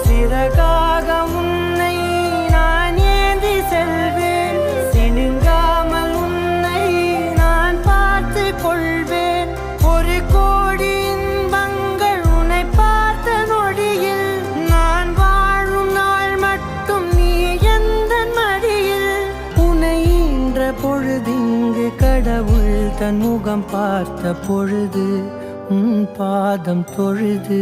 சிறகாக உன்னை நான் ஏந்தி செல்வேன், சினுங்காமல் உன்னை நான் பார்த்து கொள்வேன். ஒரு கோடி இன்பங்கள் உன்னை பார்த்த நொடியில், நான் வாழும் நாள் மட்டும் நீ எந்த மடியில். உன்னை ஈன்ற பொழுதிங்கு கடவுள் தன் முகம் பார்த்த பொழுது உன் பாதம் தொழுது